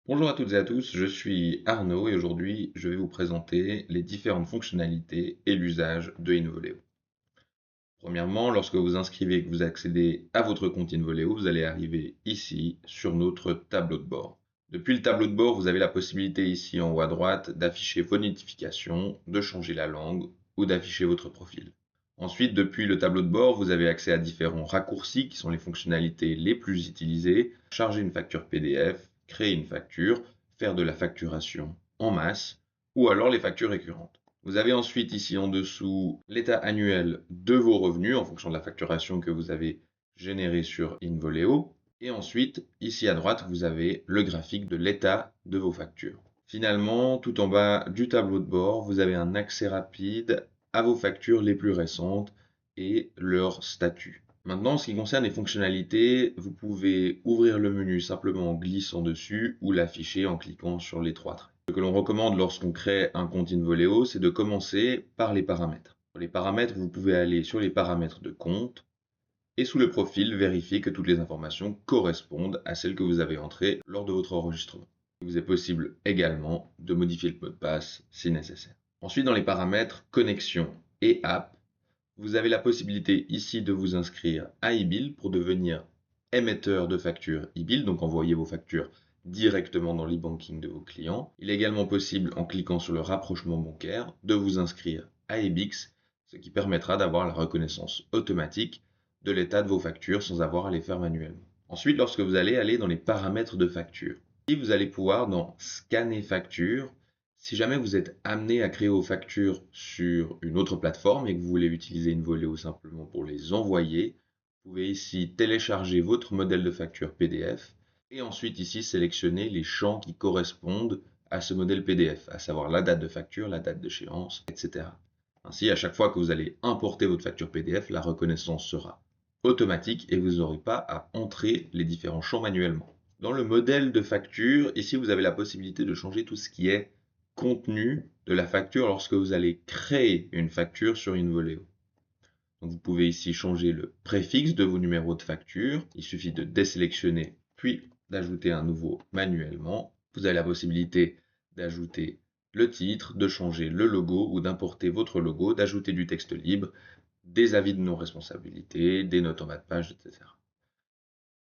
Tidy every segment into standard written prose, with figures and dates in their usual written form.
Bonjour à toutes et à tous, je suis Arnaud et aujourd'hui je vais vous présenter les différentes fonctionnalités et l'usage de Involeo. Premièrement, lorsque vous inscrivez et que vous accédez à votre compte Involeo, vous allez arriver ici sur notre tableau de bord. Depuis le tableau de bord, vous avez la possibilité ici en haut à droite d'afficher vos notifications, de changer la langue ou d'afficher votre profil. Ensuite, depuis le tableau de bord, vous avez accès à différents raccourcis qui sont les fonctionnalités les plus utilisées. Charger une facture PDF, créer une facture, faire de la facturation en masse ou alors les factures récurrentes. Vous avez ensuite ici en dessous l'état annuel de vos revenus en fonction de la facturation que vous avez générée sur Involeo. Et ensuite, ici à droite, vous avez le graphique de l'état de vos factures. Finalement, tout en bas du tableau de bord, vous avez un accès rapide à vos factures les plus récentes et leur statut. Maintenant, en ce qui concerne les fonctionnalités, vous pouvez ouvrir le menu simplement en glissant dessus ou l'afficher en cliquant sur les trois traits. Ce que l'on recommande lorsqu'on crée un compte Involeo, c'est de commencer par les paramètres. Pour les paramètres, vous pouvez aller sur les paramètres de compte et sous le profil, vérifier que toutes les informations correspondent à celles que vous avez entrées lors de votre enregistrement. Il vous est possible également de modifier le mot de passe si nécessaire. Ensuite, dans les paramètres connexion et app, vous avez la possibilité ici de vous inscrire à eBill pour devenir émetteur de factures eBill, donc envoyer vos factures directement dans l'e-banking de vos clients. Il est également possible, en cliquant sur le rapprochement bancaire, de vous inscrire à EBIX, ce qui permettra d'avoir la reconnaissance automatique de l'état de vos factures sans avoir à les faire manuellement. Ensuite, lorsque vous allez aller dans les paramètres de facture, ici vous allez pouvoir dans scanner facture. Si jamais vous êtes amené à créer vos factures sur une autre plateforme et que vous voulez utiliser Involeo simplement pour les envoyer, vous pouvez ici télécharger votre modèle de facture PDF et ensuite ici sélectionner les champs qui correspondent à ce modèle PDF, à savoir la date de facture, la date d'échéance, etc. Ainsi, à chaque fois que vous allez importer votre facture PDF, la reconnaissance sera automatique et vous n'aurez pas à entrer les différents champs manuellement. Dans le modèle de facture, ici vous avez la possibilité de changer tout ce qui est contenu de la facture lorsque vous allez créer une facture sur Involeo. Donc vous pouvez ici changer le préfixe de vos numéros de facture. Il suffit de désélectionner puis d'ajouter un nouveau manuellement. Vous avez la possibilité d'ajouter le titre, de changer le logo ou d'importer votre logo, d'ajouter du texte libre, des avis de non-responsabilité, des notes en bas de page, etc.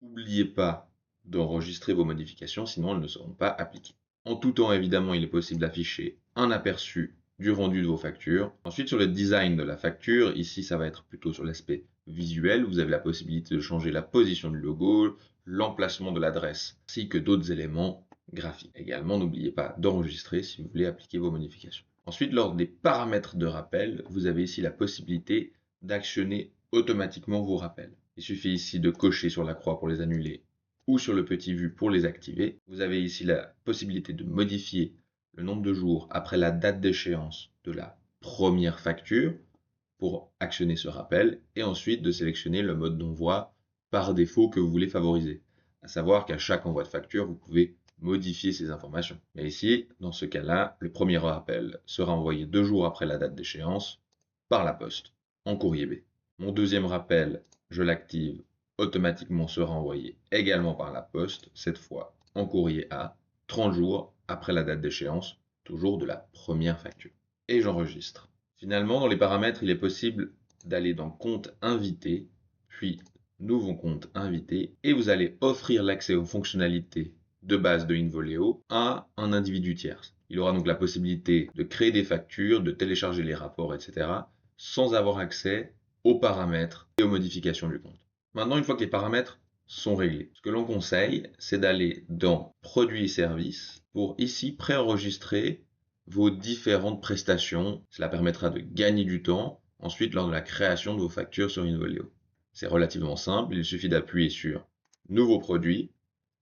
N'oubliez pas d'enregistrer vos modifications, sinon elles ne seront pas appliquées. En tout temps, évidemment, il est possible d'afficher un aperçu du rendu de vos factures. Ensuite, sur le design de la facture, ici, ça va être plutôt sur l'aspect visuel. Vous avez la possibilité de changer la position du logo, l'emplacement de l'adresse, ainsi que d'autres éléments graphiques. Également, n'oubliez pas d'enregistrer si vous voulez appliquer vos modifications. Ensuite, lors des paramètres de rappel, vous avez ici la possibilité d'actionner automatiquement vos rappels. Il suffit ici de cocher sur la croix pour les annuler ou sur le petit vu pour les activer. Vous avez ici la possibilité de modifier le nombre de jours après la date d'échéance de la première facture pour actionner ce rappel et ensuite de sélectionner le mode d'envoi par défaut que vous voulez favoriser. À savoir qu'à chaque envoi de facture, vous pouvez modifier ces informations. Mais ici, dans ce cas-là, le premier rappel sera envoyé 2 jours après la date d'échéance par la poste, en courrier B. Mon deuxième rappel, je l'active, automatiquement sera envoyé également par la poste, cette fois en courrier A, 30 jours après la date d'échéance, toujours de la première facture. Et j'enregistre. Finalement, dans les paramètres, il est possible d'aller dans compte invité, puis nouveau compte invité, et vous allez offrir l'accès aux fonctionnalités de base de Involeo à un individu tierce. Il aura donc la possibilité de créer des factures, de télécharger les rapports, etc., sans avoir accès aux paramètres et aux modifications du compte. Maintenant, une fois que les paramètres sont réglés, ce que l'on conseille, c'est d'aller dans Produits et services pour ici préenregistrer vos différentes prestations. Cela permettra de gagner du temps ensuite lors de la création de vos factures sur Involeo. C'est relativement simple, il suffit d'appuyer sur Nouveau produit,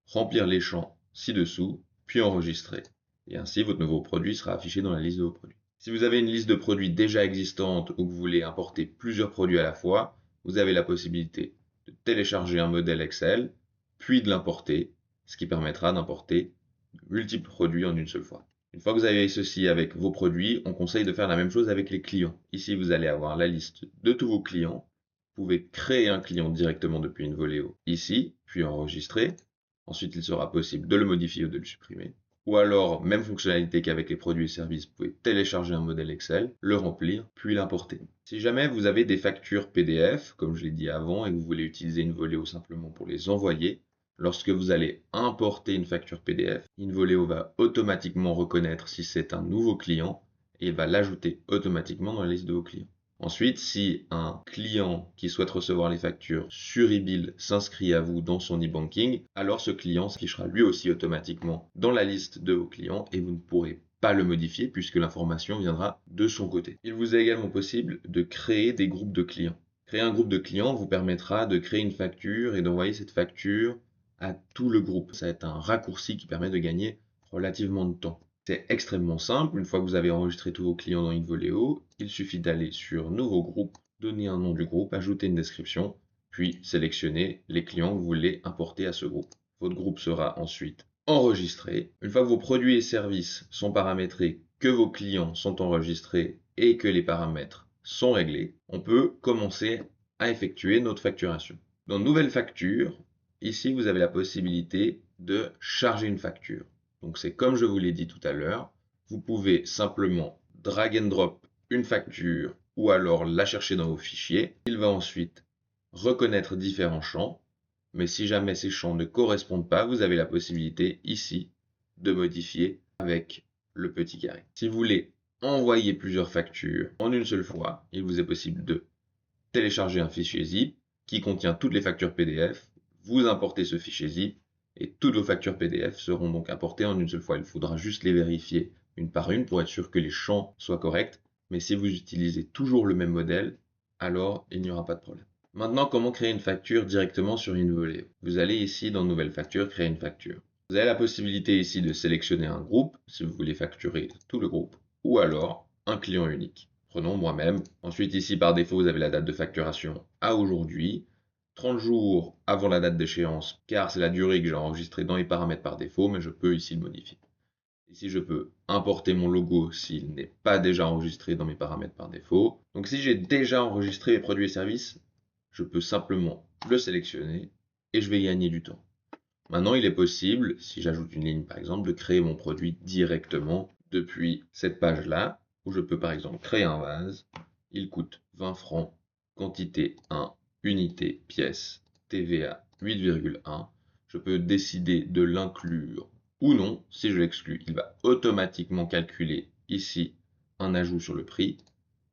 remplir les champs ci-dessous, puis enregistrer. Et ainsi, votre nouveau produit sera affiché dans la liste de vos produits. Si vous avez une liste de produits déjà existante ou que vous voulez importer plusieurs produits à la fois, vous avez la possibilité de télécharger un modèle Excel, puis de l'importer, ce qui permettra d'importer de multiples produits en une seule fois. Une fois que vous avez ceci avec vos produits, on conseille de faire la même chose avec les clients. Ici, vous allez avoir la liste de tous vos clients, Vous pouvez créer un client directement depuis Involeo ici, puis enregistrer. Ensuite, il sera possible de le modifier ou de le supprimer. Ou alors, même fonctionnalité qu'avec les produits et services, vous pouvez télécharger un modèle Excel, le remplir, puis l'importer. Si jamais vous avez des factures PDF, comme je l'ai dit avant, et que vous voulez utiliser Involeo simplement pour les envoyer, lorsque vous allez importer une facture PDF, Involeo va automatiquement reconnaître si c'est un nouveau client et il va l'ajouter automatiquement dans la liste de vos clients. Ensuite, si un client qui souhaite recevoir les factures sur eBill s'inscrit à vous dans son e-banking, alors ce client s'affichera lui aussi automatiquement dans la liste de vos clients et vous ne pourrez pas le modifier puisque l'information viendra de son côté. Il vous est également possible de créer des groupes de clients. Créer un groupe de clients vous permettra de créer une facture et d'envoyer cette facture à tout le groupe. Ça va être un raccourci qui permet de gagner relativement de temps. C'est extrêmement simple, une fois que vous avez enregistré tous vos clients dans Involeo, il suffit d'aller sur Nouveau groupe, donner un nom du groupe, ajouter une description, puis sélectionner les clients que vous voulez importer à ce groupe. Votre groupe sera ensuite enregistré. Une fois que vos produits et services sont paramétrés, que vos clients sont enregistrés et que les paramètres sont réglés, on peut commencer à effectuer notre facturation. Dans Nouvelle facture, ici vous avez la possibilité de charger une facture. Donc c'est comme je vous l'ai dit tout à l'heure, vous pouvez simplement drag and drop une facture ou alors la chercher dans vos fichiers. Il va ensuite reconnaître différents champs, mais si jamais ces champs ne correspondent pas, vous avez la possibilité ici de modifier avec le petit carré. Si vous voulez envoyer plusieurs factures en une seule fois, il vous est possible de télécharger un fichier zip qui contient toutes les factures PDF, vous importez ce fichier zip et toutes vos factures PDF seront donc importées en une seule fois. Il faudra juste les vérifier une par une pour être sûr que les champs soient corrects. Mais si vous utilisez toujours le même modèle, alors il n'y aura pas de problème. Maintenant, comment créer une facture directement sur Involeo? Vous allez ici dans Nouvelle facture, créer une facture. Vous avez la possibilité ici de sélectionner un groupe, si vous voulez facturer tout le groupe, ou alors un client unique. Prenons moi-même. Ensuite, ici, par défaut, vous avez la date de facturation à aujourd'hui. 30 jours avant la date d'échéance, car c'est la durée que j'ai enregistrée dans les paramètres par défaut, mais je peux ici le modifier. Ici, je peux importer mon logo s'il n'est pas déjà enregistré dans mes paramètres par défaut. Donc si j'ai déjà enregistré mes produits et services, je peux simplement le sélectionner et je vais gagner du temps. Maintenant, il est possible, si j'ajoute une ligne par exemple, de créer mon produit directement depuis cette page-là, où je peux par exemple créer un vase. Il coûte 20 francs, quantité 1, unité, pièce, TVA 8,1. Je peux décider de l'inclure ou non. Si je l'exclus, il va automatiquement calculer ici un ajout sur le prix.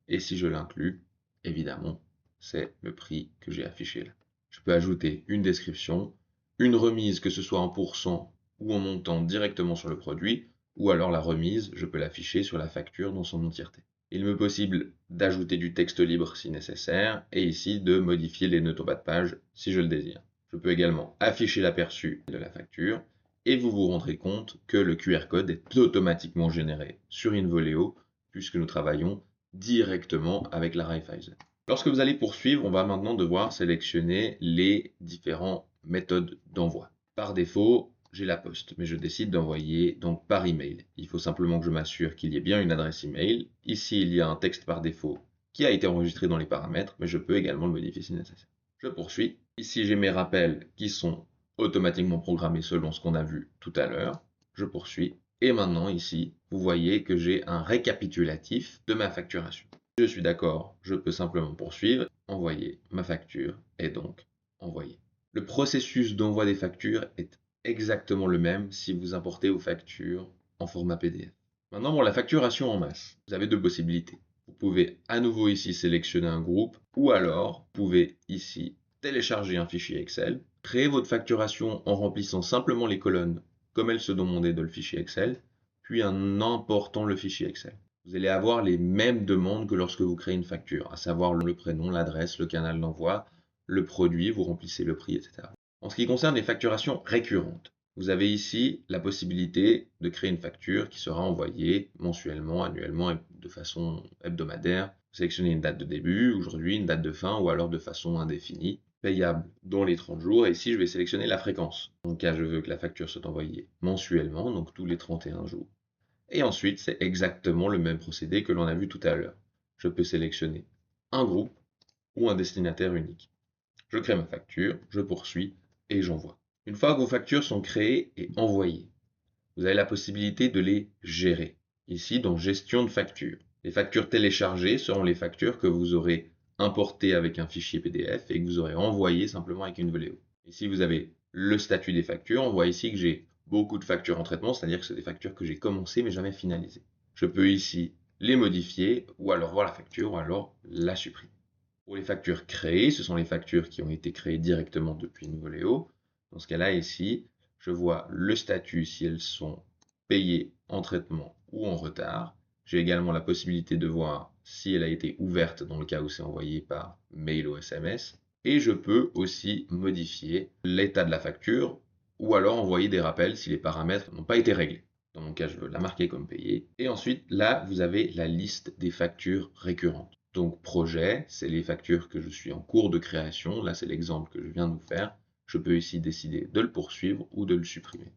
Et si je l'inclus, évidemment, c'est le prix que j'ai affiché là. Je peux ajouter une description, une remise, que ce soit en pourcent ou en montant directement sur le produit, ou alors la remise, je peux l'afficher sur la facture dans son entièreté. Il m'est possible d'ajouter du texte libre si nécessaire, et ici de modifier les notes au bas de page si je le désire. Je peux également afficher l'aperçu de la facture, et vous vous rendrez compte que le QR code est automatiquement généré sur Involeo, puisque nous travaillons directement avec la Raiffeisen. Lorsque vous allez poursuivre, on va maintenant devoir sélectionner les différentes méthodes d'envoi. Par défaut, j'ai la poste, mais je décide d'envoyer donc par email. Il faut simplement que je m'assure qu'il y ait bien une adresse email. Ici, il y a un texte par défaut qui a été enregistré dans les paramètres, mais je peux également le modifier si nécessaire. Je poursuis. Ici, j'ai mes rappels qui sont automatiquement programmés selon ce qu'on a vu tout à l'heure. Je poursuis. Et maintenant, ici, vous voyez que j'ai un récapitulatif de ma facturation. Si je suis d'accord, je peux simplement poursuivre, envoyer ma facture et donc envoyer. Le processus d'envoi des factures est exactement le même si vous importez vos factures en format PDF. Maintenant, pour la facturation en masse, vous avez deux possibilités. Vous pouvez à nouveau ici sélectionner un groupe ou alors vous pouvez ici télécharger un fichier Excel, créer votre facturation en remplissant simplement les colonnes comme elles se demandaient dans le fichier Excel, puis en important le fichier Excel. Vous allez avoir les mêmes demandes que lorsque vous créez une facture, à savoir le prénom, l'adresse, le canal d'envoi, le produit, vous remplissez le prix, etc. En ce qui concerne les facturations récurrentes, vous avez ici la possibilité de créer une facture qui sera envoyée mensuellement, annuellement et de façon hebdomadaire. Vous sélectionnez une date de début, aujourd'hui une date de fin ou alors de façon indéfinie, payable dans les 30 jours. Et ici, je vais sélectionner la fréquence. Dans le cas, je veux que la facture soit envoyée mensuellement, donc tous les 31 jours. Et ensuite, c'est exactement le même procédé que l'on a vu tout à l'heure. Je peux sélectionner un groupe ou un destinataire unique. Je crée ma facture, je poursuis et j'envoie. Une fois que vos factures sont créées et envoyées, vous avez la possibilité de les gérer. Ici, dans Gestion de factures. Les factures téléchargées seront les factures que vous aurez importées avec un fichier PDF et que vous aurez envoyées simplement avec une Voléo. Ici, vous avez le statut des factures. On voit ici que j'ai beaucoup de factures en traitement, c'est-à-dire que c'est des factures que j'ai commencées mais jamais finalisées. Je peux ici les modifier ou alors voir la facture ou alors la supprimer. Pour les factures créées, ce sont les factures qui ont été créées directement depuis Involéo. Dans ce cas-là, ici, je vois le statut si elles sont payées en traitement ou en retard. J'ai également la possibilité de voir si elle a été ouverte dans le cas où c'est envoyé par mail ou SMS. Et je peux aussi modifier l'état de la facture ou alors envoyer des rappels si les paramètres n'ont pas été réglés. Dans mon cas, je veux la marquer comme payée. Et ensuite, là, vous avez la liste des factures récurrentes. Donc projet, c'est les factures que je suis en cours de création. Là, c'est l'exemple que je viens de vous faire. Je peux ici décider de le poursuivre ou de le supprimer.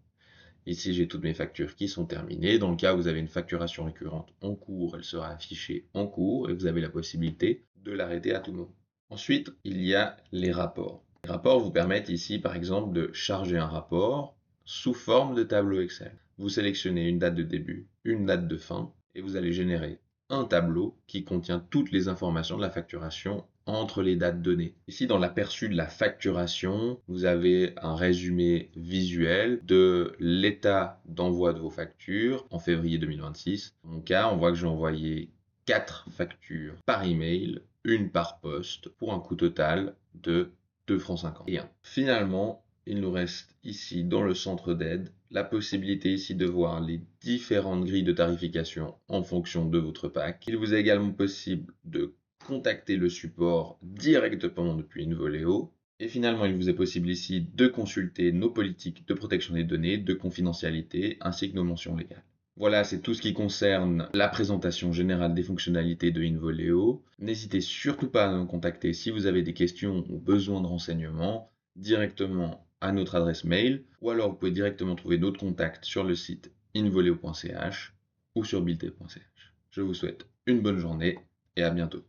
Ici, j'ai toutes mes factures qui sont terminées. Dans le cas où vous avez une facturation récurrente en cours, elle sera affichée en cours et vous avez la possibilité de l'arrêter à tout moment. Ensuite, il y a les rapports. Les rapports vous permettent ici, par exemple, de charger un rapport sous forme de tableau Excel. Vous sélectionnez une date de début, une date de fin et vous allez générer un tableau qui contient toutes les informations de la facturation entre les dates données. Ici, dans l'aperçu de la facturation, vous avez un résumé visuel de l'état d'envoi de vos factures en février 2026. Dans mon cas, on voit que j'ai envoyé 4 factures par email, une par poste, pour un coût total de 2,50 francs. Et finalement, il nous reste ici, dans le centre d'aide, la possibilité ici de voir les différentes grilles de tarification en fonction de votre pack. Il vous est également possible de contacter le support directement depuis Involéo. Et finalement, il vous est possible ici de consulter nos politiques de protection des données, de confidentialité, ainsi que nos mentions légales. Voilà, c'est tout ce qui concerne la présentation générale des fonctionnalités de Involéo. N'hésitez surtout pas à nous contacter si vous avez des questions ou besoin de renseignements directement à notre adresse mail, ou alors vous pouvez directement trouver d'autres contacts sur le site involeo.ch ou sur buildtech.ch. Je vous souhaite une bonne journée et à bientôt.